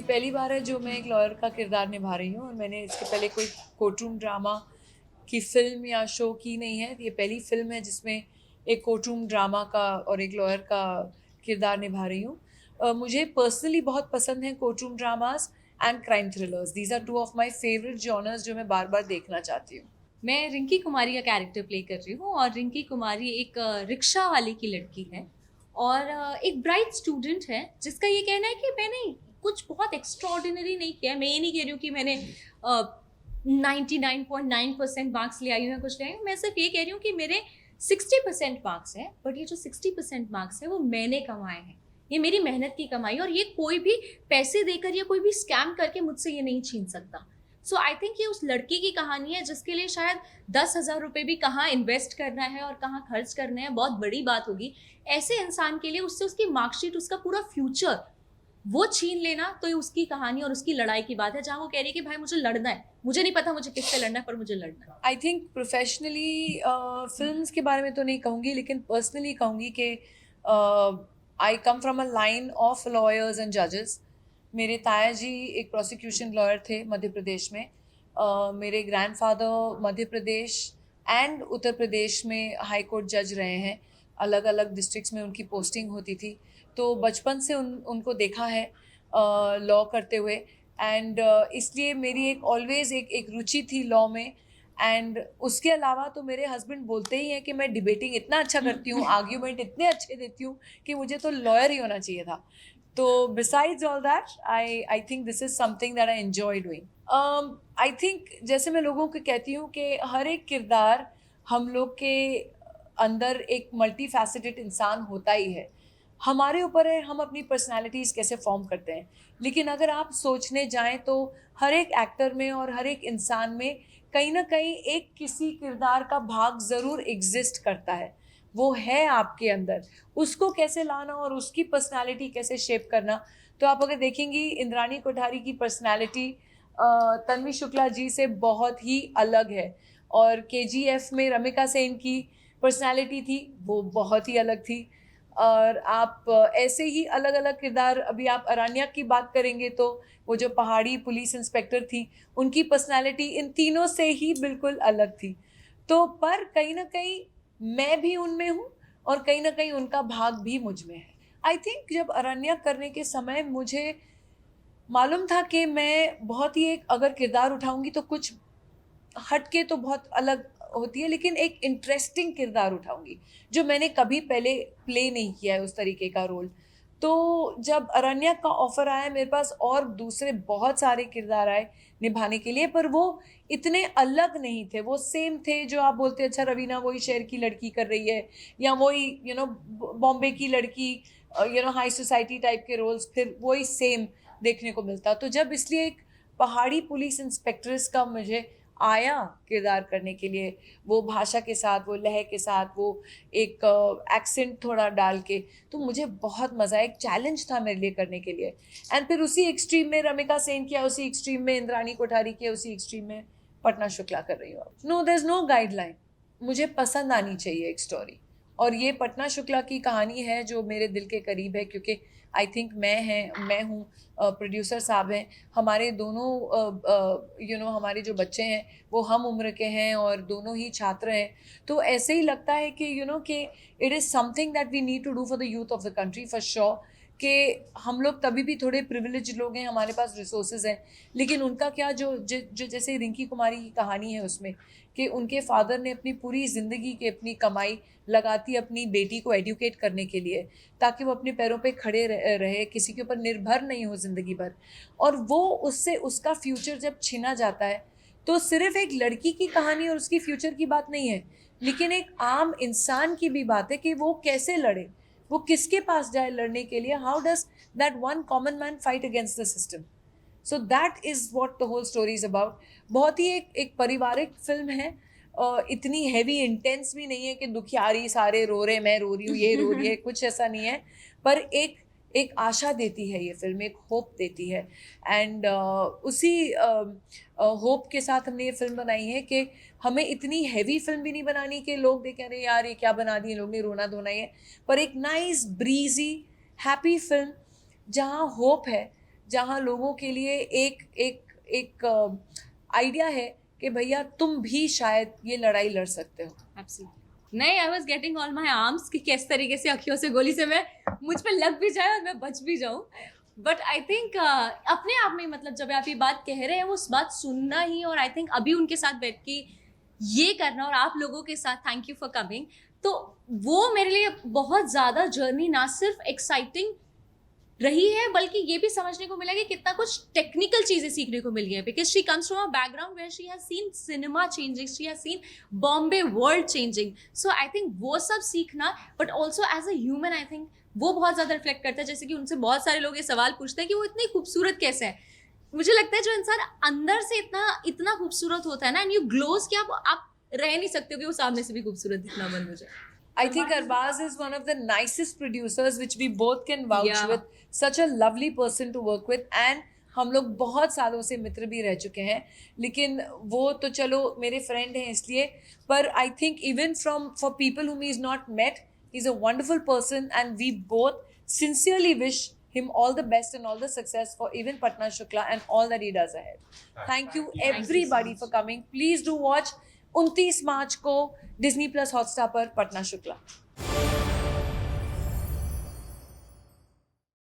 ये पहली बार है जो मैं एक लॉयर का किरदार निभा रही हूँ और मैंने इसके पहले कोई कोर्ट रूम ड्रामा की फ़िल्म या शो की नहीं है। ये पहली फ़िल्म है जिसमें एक कोर्ट रूम ड्रामा का और एक लॉयर का किरदार निभा रही हूँ। मुझे पर्सनली बहुत पसंद हैं court room dramas and crime thrillers. These are two of my favourite genres जो मैं बार-बार देखना चाहती हूँ। मैं रिंकी कुमारी का कैरेक्टर प्ले कर रही हूँ और रिंकी कुमारी एक रिक्शा वाले की लड़की है और एक ब्राइट स्टूडेंट है जिसका ये कहना है कि मैंने कुछ बहुत एक्स्ट्रॉर्डिनरी नहीं किया। मैं ये नहीं कह रही हूँ कि मैंने 99.9% मार्क्स ले आई हूँ या कुछ ले आई हूँ। मैं सिर्फ ये कह रही हूँ कि मेरे 60% मार्क्स है, बट ये जो 60% मार्क्स है वो मैंने कमाए हैं। ये मेरी मेहनत की कमाई और ये कोई भी पैसे देकर या कोई भी स्कैम करके मुझसे ये नहीं छीन सकता। सो आई थिंक ये उस लड़की की कहानी है जिसके लिए शायद 10,000 रुपये भी कहाँ इन्वेस्ट करना है और कहाँ खर्च करना है बहुत बड़ी बात होगी। ऐसे इंसान के लिए उससे उसकी मार्कशीट, उसका पूरा फ्यूचर वो छीन लेना, तो ये उसकी कहानी और उसकी लड़ाई की बात है जहाँ वो कह रही है कि भाई मुझे लड़ना है, मुझे नहीं पता मुझे किससे लड़ना है पर मुझे लड़ना है। आई थिंक प्रोफेशनली फिल्म्स के बारे में तो नहीं कहूँगी, लेकिन पर्सनली कहूँगी कि I come from a line of lawyers and जजेस। मेरे ताया जी एक प्रोसिक्यूशन लॉयर थे मध्य प्रदेश में। मेरे ग्रैंडफादर मध्य प्रदेश एंड उत्तर प्रदेश में हाई कोर्ट जज रहे हैं। अलग अलग डिस्ट्रिक्ट्स में उनकी पोस्टिंग होती थी, तो बचपन से उनको देखा है लॉ करते हुए। एंड इसलिए मेरी एक ऑलवेज एक रुचि थी लॉ में। एंड उसके अलावा तो मेरे हस्बैंड बोलते ही हैं कि मैं डिबेटिंग इतना अच्छा करती हूँ, आर्ग्यूमेंट इतने अच्छे देती हूँ कि मुझे तो लॉयर ही होना चाहिए था। तो besides all that I think this is something that I enjoy doing. I think जैसे मैं लोगों को कहती हूँ कि हर एक किरदार हम लोग के अंदर एक मल्टी फैसेटेड इंसान होता ही है। हमारे ऊपर है हम अपनी पर्सनैलिटीज़ कैसे फॉर्म करते हैं। लेकिन अगर आप सोचने जाएँ तो हर एक एक्टर में और हर एक इंसान में कहीं न कहीं एक किसी किरदार का भाग ज़रूर एग्ज़िस्ट करता है। वो है आपके अंदर, उसको कैसे लाना और उसकी पर्सनैलिटी कैसे शेप करना। तो आप अगर देखेंगी इंद्राणी कोठारी की पर्सनैलिटी तन्वी शुक्ला जी से बहुत ही अलग है और केजीएफ में रमिका सेन की पर्सनैलिटी थी, वो बहुत ही अलग थी। और आप ऐसे ही अलग-अलग किरदार अभी आप अरण्या की बात करेंगे तो वो जो पहाड़ी पुलिस इंस्पेक्टर थी, उनकी पर्सनैलिटी इन तीनों से ही बिल्कुल अलग थी। तो पर कहीं न कहीं मैं भी उनमें हूँ और कहीं न कहीं उनका भाग भी मुझ में है। आई थिंक जब अरण्या करने के समय मुझे मालूम था कि मैं बहुत ही एक अगर किरदार उठाऊँगी तो कुछ हट के तो बहुत अलग होती है, लेकिन एक इंटरेस्टिंग किरदार उठाऊँगी, जो मैंने कभी पहले प्ले नहीं किया है उस तरीके का रोल। तो जब अरण्या का ऑफ़र आया मेरे पास और दूसरे बहुत सारे किरदार आए निभाने के लिए, पर वो इतने अलग नहीं थे, वो सेम थे जो आप बोलते हैं अच्छा रवीना वही शहर की लड़की कर रही है या वही बॉम्बे की लड़की हाई सोसाइटी टाइप के रोल्स फिर वही सेम देखने को मिलता। तो जब इसलिए एक पहाड़ी पुलिस इंस्पेक्ट्रेस का मुझे आया किरदार करने के लिए, वो भाषा के साथ, वो लहज़े के साथ, वो एक एक्सेंट थोड़ा डाल के, तो मुझे बहुत मज़ा आया, एक चैलेंज था मेरे लिए करने के लिए। एंड फिर उसी एक्सट्रीम में रमिका सेन किया, उसी एक्सट्रीम में इंद्राणी कोठारी किया, उसी एक्सट्रीम में पटना शुक्ला कर रही हूँ अब। No there is no guideline, मुझे पसंद आनी चाहिए एक स्टोरी और ये पटना शुक्ला की कहानी है जो मेरे दिल के करीब है क्योंकि आई थिंक मैं हूँ, प्रोड्यूसर साहब हैं, हमारे दोनों हमारे जो बच्चे हैं वो हम उम्र के हैं और दोनों ही छात्र हैं। तो ऐसे ही लगता है कि कि it is something that we need to do for the youth of the country for sure. कि हम लोग तभी भी थोड़े प्रिविलेज्ड लोग हैं, हमारे पास रिसोर्सेज हैं, लेकिन उनका क्या जो जैसे रिंकी कुमारी की कहानी है उसमें कि उनके फादर ने अपनी पूरी ज़िंदगी की अपनी कमाई लगाती अपनी बेटी को एजुकेट करने के लिए, ताकि वो अपने पैरों पे खड़े रहे, किसी के ऊपर निर्भर नहीं हो ज़िंदगी भर। और वो उससे उसका फ्यूचर जब छीना जाता है, तो सिर्फ़ एक लड़की की कहानी और उसकी फ्यूचर की बात नहीं है, लेकिन एक आम इंसान की भी बात है कि वो कैसे लड़े, वो किसके पास जाए लड़ने के लिए, how does that one common man fight against the system. So that is what the whole story is about. बहुत ही एक पारिवारिक फ़िल्म है। इतनी हेवी इंटेंस भी नहीं है कि दुखियारी सारे रो रहे, मैं रो रही हूँ, ये रो रही है, कुछ ऐसा नहीं है। पर एक एक आशा देती है ये फ़िल्म, एक होप देती है। एंड उसी होप के साथ हमने ये फ़िल्म बनाई है कि हमें इतनी हेवी फ़िल्म भी नहीं बनानी कि लोग देखें अरे यार ये क्या बना दिए लोग ने, रोना-धोना ही है। पर एक नाइस ब्रीज़ी हैप्पी फ़िल्म जहाँ होप है, जहाँ लोगों के लिए एक आइडिया है कि भैया तुम भी शायद ये लड़ाई लड़ सकते हो। Absolutely. नहीं, I was getting all my arms कि किस तरीके से अखियों से गोली से मैं मुझ पे लग भी जाए और मैं बच भी जाऊं। बट आई थिंक अपने आप में मतलब जब आप ये बात कह रहे हैं वो उस बात सुनना ही, और आई थिंक अभी उनके साथ बैठ के ये करना, और आप लोगों के साथ थैंक यू फॉर कमिंग, तो वो मेरे लिए बहुत ज़्यादा जर्नी ना सिर्फ एक्साइटिंग रही है बल्कि ये भी समझने को मिला कि कितना कुछ टेक्निकल चीजें सीखने को मिल गई है, because she comes from a background where she has seen cinema changing, she has seen Bombay world changing. So I think वो सब सीखना, but also as a human I think वो बहुत ज्यादा रिफ्लेक्ट करता है। जैसे कि उनसे बहुत सारे लोग ये सवाल पूछते हैं कि वो इतनी खूबसूरत कैसे है। मुझे लगता है जो इंसान अंदर से इतना इतना खूबसूरत होता है ना, एंड यू ग्लोज, कि आप रह नहीं सकते हो कि वो सामने से भी खूबसूरत दिखना बंद हो जाए। I think Arbaz is one of the nicest producers which we both can vouch Yeah. with. Such a lovely person to work with, and हम लोग बहुत सालों से मित्र भी रह चुके हैं, लेकिन वो तो चलो मेरे फ्रेंड हैं इसलिए, पर I think even for people whom he is not met, he is a wonderful person and we both sincerely wish him all the best and all the success for even Patna Shukla and all that he does ahead. Thank you everybody for coming. Please do watch 29 मार्च को Disney+ Hotstar पर पटना शुक्ला।